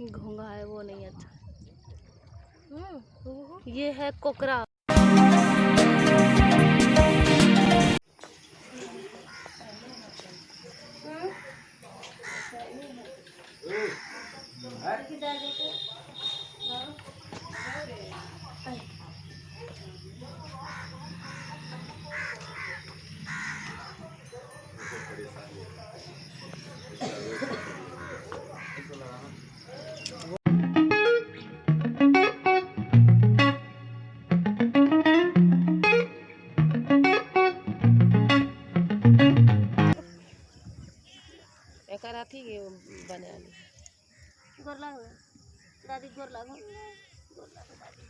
घोंगा है वो नहीं अच्छा। ये है कोकरा। थी बने गोर लागो दादी गोर लागो दादी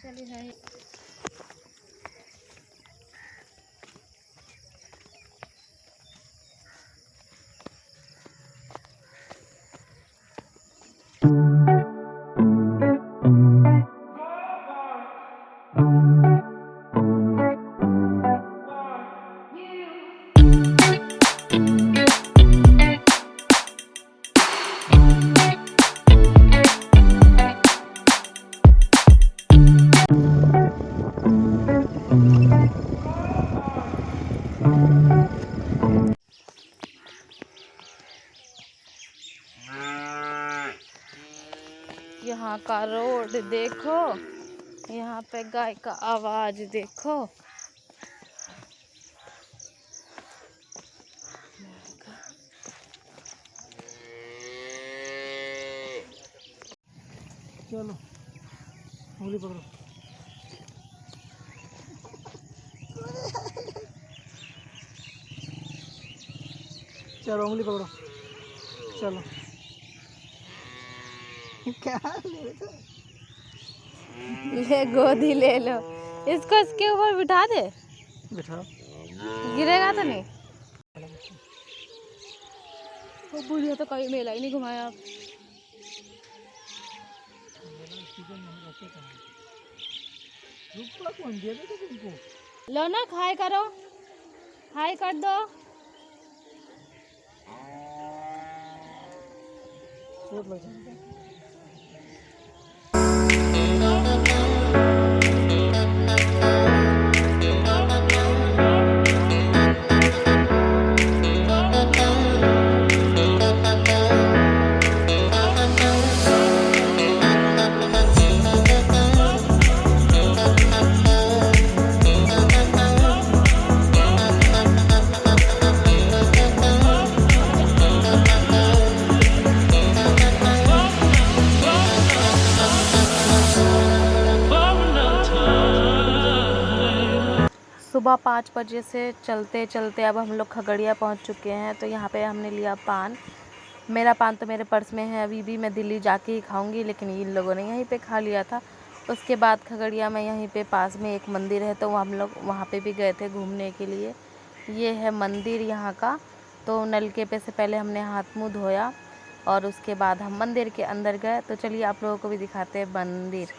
चलिए है यहाँ का रोड देखो, यहाँ पे गाय का आवाज देखो। चलो उंगली पकड़ो। चलो उंगली पकड़ो। चलो क्या ले गोदी ले लो इसको, इसके ऊपर बिठा दे। बिठाओ, गिरेगा तो नहीं। वो बुढ़िया तो कभी मेला ही नहीं घुमाया आप। लो ना खाए करो, हाय कर दो। चोट लग जाएगी। सुबह 5 बजे से चलते चलते अब हम लोग खगड़िया पहुंच चुके हैं। तो यहाँ पे हमने लिया पान। मेरा पान तो मेरे पर्स में है, अभी भी मैं दिल्ली जाके ही खाऊंगी, लेकिन इन लोगों ने यहीं पे खा लिया था। उसके बाद खगड़िया में यहीं पे पास में एक मंदिर है, तो हम लोग वहाँ पे भी गए थे घूमने के लिए। ये है मंदिर यहाँ का। तो नलके पे से पहले हमने हाथ मुँह धोया और उसके बाद हम मंदिर के अंदर गए। तो चलिए आप लोगों को भी दिखाते हैं मंदिर।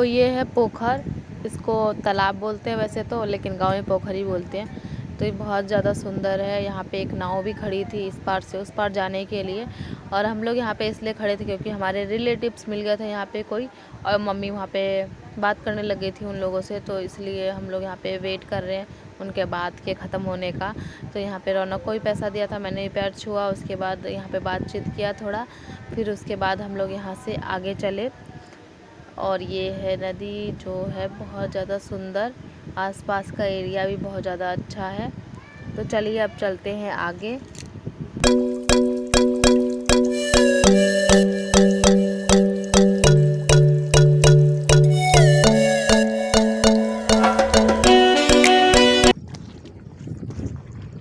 ये है पोखर, इसको तालाब बोलते हैं वैसे तो, लेकिन गांव में पोखर ही बोलते हैं। तो ये बहुत ज़्यादा सुंदर है। यहाँ पे एक नाव भी खड़ी थी इस पार से उस पार जाने के लिए, और हम लोग यहाँ पे इसलिए खड़े थे क्योंकि हमारे रिलेटिव्स मिल गए थे यहाँ पे कोई, और मम्मी वहाँ पे बात करने लग गई थी उन लोगों से, तो इसलिए हम लोग यहाँ पे वेट कर रहे हैं उनके बात के ख़त्म होने का। तो यहाँ पे रौनक को ही पैसा दिया था, मैंने पैर छुआ, उसके बाद यहाँ पे बातचीत किया थोड़ा, फिर उसके बाद हम लोग यहाँ से आगे चले। और ये है नदी जो है बहुत ज़्यादा सुंदर, आसपास का एरिया भी बहुत ज़्यादा अच्छा है। तो चलिए अब चलते हैं आगे।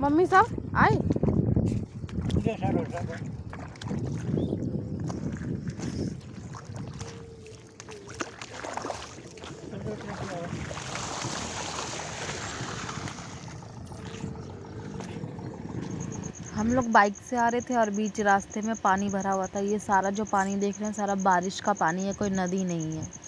मम्मी साहब आए। हम लोग बाइक से आ रहे थे और बीच रास्ते में पानी भरा हुआ था। ये सारा जो पानी देख रहे हैं सारा बारिश का पानी है, कोई नदी नहीं है।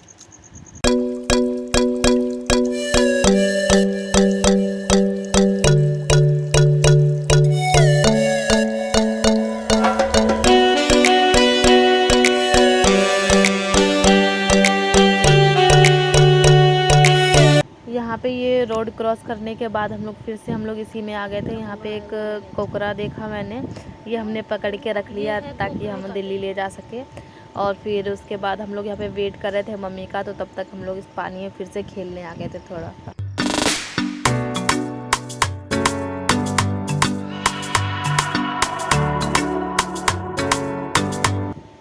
यहाँ पे ये रोड क्रॉस करने के बाद हम लोग इसी में आ गए थे। यहाँ पे एक कोकरा देखा मैंने, ये हमने पकड़ के रख लिया ताकि हम दिल्ली ले जा सके। और फिर उसके बाद हम लोग यहाँ पे वेट कर रहे थे मम्मी का, तो तब तक हम लोग इस पानी में फिर से खेलने आ गए थे थोड़ा।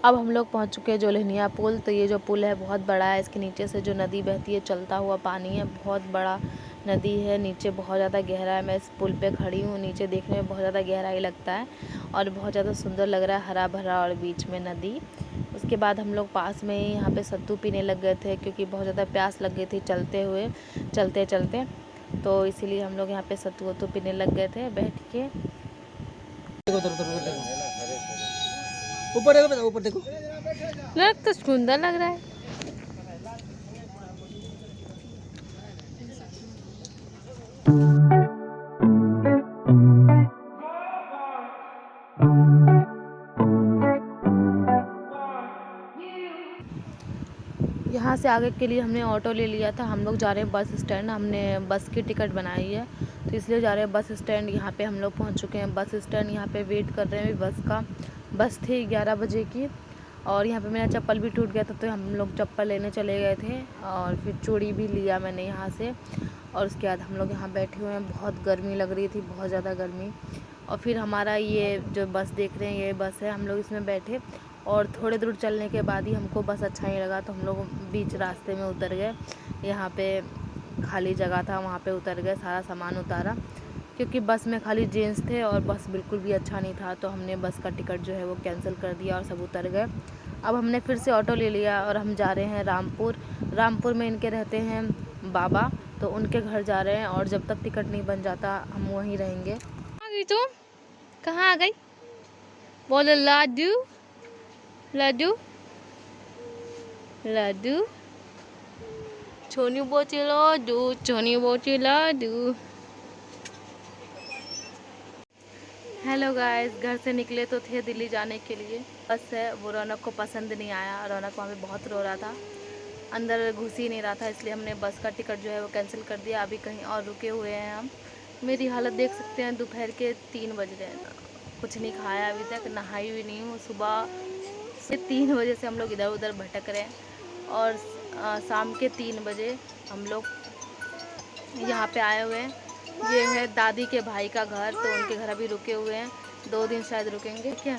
अब हम लोग पहुँच चुके हैं जोल्हनिया पुल। तो ये जो पुल है बहुत बड़ा है, इसके नीचे से जो नदी बहती है चलता हुआ पानी है, बहुत बड़ा नदी है, नीचे बहुत ज़्यादा गहरा है। मैं इस पुल पे खड़ी हूँ, नीचे देखने में बहुत ज़्यादा गहराई लगता है और बहुत ज़्यादा सुंदर लग रहा है, हरा भरा और बीच में नदी। उसके बाद हम लोग पास में ही यहाँ पे सत्तू पीने लग गए थे क्योंकि बहुत ज़्यादा प्यास लग गई थी चलते चलते, तो इसीलिए हम लोग यहाँ पे सत्तू वत्तू पीने लग गए थे बैठ के। ऊपर देखो बेटा, ऊपर देखो। लग तो सुंदर लग रहा है। यहाँ से आगे के लिए हमने ऑटो ले लिया था। हम लोग जा रहे हैं बस स्टैंड, हमने बस की टिकट बनाई है तो इसलिए जा रहे हैं बस स्टैंड। यहाँ पे हम लोग पहुँच चुके हैं बस स्टैंड, यहाँ पे वेट कर रहे हैं बस का। बस थी 11 बजे की और यहाँ पे मेरा चप्पल भी टूट गया था तो हम लोग चप्पल लेने चले गए थे और फिर चूड़ी भी लिया मैंने यहाँ से। और उसके बाद हम लोग यहाँ बैठे हुए हैं, बहुत गर्मी लग रही थी, बहुत ज़्यादा गर्मी। और फिर हमारा ये जो बस देख रहे हैं ये बस है, हम लोग इसमें बैठे और थोड़े दूर चलने के बाद ही हमको बस अच्छा नहीं लगा तो हम लोग बीच रास्ते में उतर गए। यहाँ पे खाली जगह था, वहाँ पे उतर गए, सारा सामान उतारा क्योंकि बस में खाली जेंट्स थे और बस बिल्कुल भी अच्छा नहीं था, तो हमने बस का टिकट जो है वो कैंसिल कर दिया और सब उतर गए। अब हमने फिर से ऑटो ले लिया और हम जा रहे हैं रामपुर। रामपुर में इनके रहते हैं बाबा, तो उनके घर जा रहे हैं और जब तक टिकट नहीं बन जाता हम वहीं रहेंगे। आ गई तुम? कहाँ आ गई? बोलो लाडू लाडू लाडू, छोनी बोची लाडू, छोनी बोची लाडू। हेलो गाइस, घर से निकले तो थे दिल्ली जाने के लिए। बस है वो रौनक को पसंद नहीं आया, रौनक वहाँ पे बहुत रो रहा था, अंदर घुस ही नहीं रहा था, इसलिए हमने बस का टिकट जो है वो कैंसिल कर दिया। अभी कहीं और रुके हुए हैं हम। मेरी हालत देख सकते हैं, दोपहर के 3 बज रहे हैं, कुछ नहीं खाया अभी तक, नहाई हुई नहीं हूँ। सुबह से 3 बजे से हम लोग इधर उधर भटक रहे हैं और शाम के 3 बजे हम लोग यहाँ पे आए हुए हैं। ये है दादी के भाई का घर, तो उनके घर अभी रुके हुए हैं, 2 दिन शायद रुकेंगे क्या।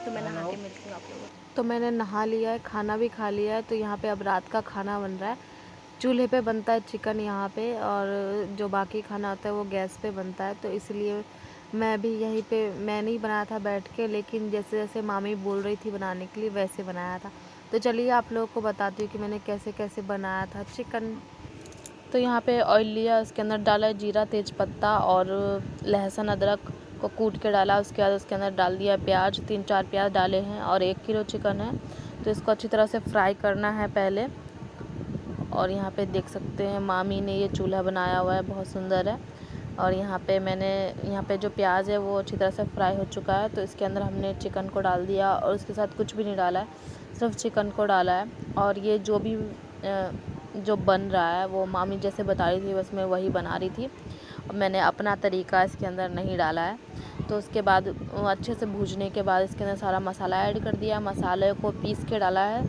तो मैं नहा के मिलती हूँ आप लोगों को। तो मैंने नहा लिया है, खाना भी खा लिया है, तो यहाँ पे अब रात का खाना बन रहा है। चूल्हे पे बनता है चिकन यहाँ पे, और जो बाकी खाना होता है वो गैस पे बनता है, तो इसलिए मैं भी यहीं पे, मैं नहीं बनाया था बैठ के, लेकिन जैसे जैसे मामी बोल रही थी बनाने के लिए वैसे बनाया था। तो चलिए आप लोगों को बताती हूँ कि मैंने कैसे कैसे बनाया था चिकन। तो यहाँ पे ऑयल लिया, उसके अंदर डाला जीरा तेज़पत्ता और लहसुन अदरक को कूट के डाला। उसके बाद उसके अंदर डाल दिया प्याज, 3-4 प्याज डाले हैं और 1 किलो चिकन है, तो इसको अच्छी तरह से फ्राई करना है पहले। और यहाँ पे देख सकते हैं मामी ने ये चूल्हा बनाया हुआ है, बहुत सुंदर है। और यहाँ पे जो प्याज है वो अच्छी तरह से फ्राई हो चुका है। तो इसके अंदर हमने चिकन को डाल दिया और उसके साथ कुछ भी नहीं डाला है, सिर्फ चिकन को डाला है। और ये जो भी जो बन रहा है वो मामी जैसे बता रही थी बस मैं वही बना रही थी, मैंने अपना तरीका इसके अंदर नहीं डाला है। तो उसके बाद अच्छे से भूनने के बाद इसके अंदर सारा मसाला ऐड कर दिया, मसाले को पीस के डाला है,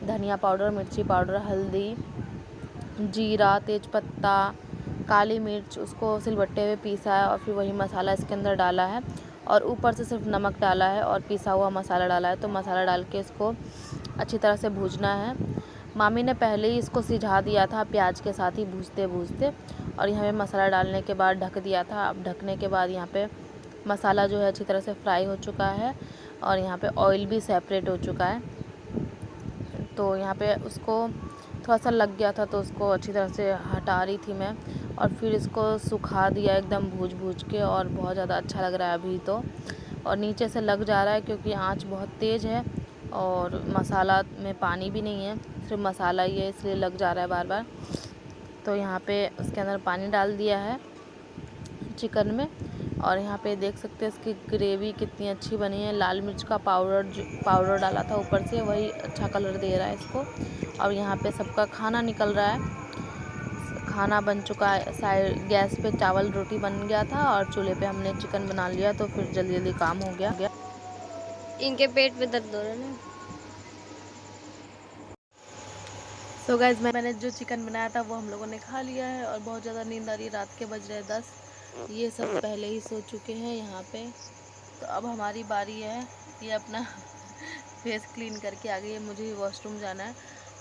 धनिया पाउडर, मिर्ची पाउडर, हल्दी, जीरा, तेज़पत्ता, काली मिर्च, उसको सिलबट्टे में पीसा है और फिर वही मसाला इसके अंदर डाला है और ऊपर से सिर्फ नमक डाला है और पिसा हुआ मसाला डाला है। तो मसाला डाल के इसको अच्छी तरह से भूनना है। मामी ने पहले ही इसको सिझा दिया था प्याज के साथ ही भूनते भूनते, और यहाँ पे मसाला डालने के बाद ढक दिया था। अब ढकने के बाद यहाँ पे मसाला जो है अच्छी तरह से फ्राई हो चुका है और यहाँ पे ऑयल भी सेपरेट हो चुका है। तो यहाँ पे उसको थोड़ा सा लग गया था तो उसको अच्छी तरह से हटा रही थी मैं, और फिर इसको सुखा दिया एकदम भूज के, और बहुत ज़्यादा अच्छा लग रहा है अभी तो। और नीचे से लग जा रहा है क्योंकि आंच बहुत तेज़ है और मसाला में पानी भी नहीं है, सिर्फ मसाला ही है, इसलिए लग जा रहा है बार बार। तो यहाँ पे उसके अंदर पानी डाल दिया है चिकन में, और यहाँ पे देख सकते हैं इसकी ग्रेवी कितनी अच्छी बनी है। लाल मिर्च का पाउडर डाला था ऊपर से, वही अच्छा कलर दे रहा है इसको। और यहाँ पे सबका खाना निकल रहा है, खाना बन चुका है। साइड गैस पे चावल रोटी बन गया था और चूल्हे पे हमने चिकन बना लिया, तो फिर जल्दी जल्दी काम हो गया। इनके पेट में दर्द हो रहा है ना। सो गाइज मैंने जो चिकन बनाया था वो हम लोगों ने खा लिया है और बहुत ज़्यादा नींद आ रही है। रात के बज रहे 10, ये सब पहले ही सो चुके हैं यहाँ पे। तो अब हमारी बारी है, ये अपना फेस क्लीन करके आ गई है, मुझे भी वॉशरूम जाना है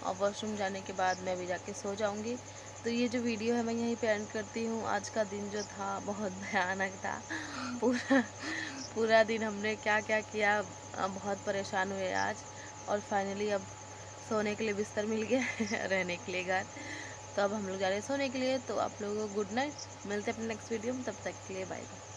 और वॉशरूम जाने के बाद मैं भी जाके सो जाऊँगी। तो ये जो वीडियो है मैं यहीं पे एंड करती हूँ। आज का दिन जो था बहुत भयानक था, पूरा दिन हमने क्या क्या किया, बहुत परेशान हुए आज। और फाइनली अब सोने के लिए बिस्तर मिल गया रहने के लिए घर। तो अब हम लोग जा रहे हैं सोने के लिए। तो आप लोगों को गुड नाइट, मिलते हैं अपने नेक्स्ट वीडियो में, तब तक के लिए बाय बाय।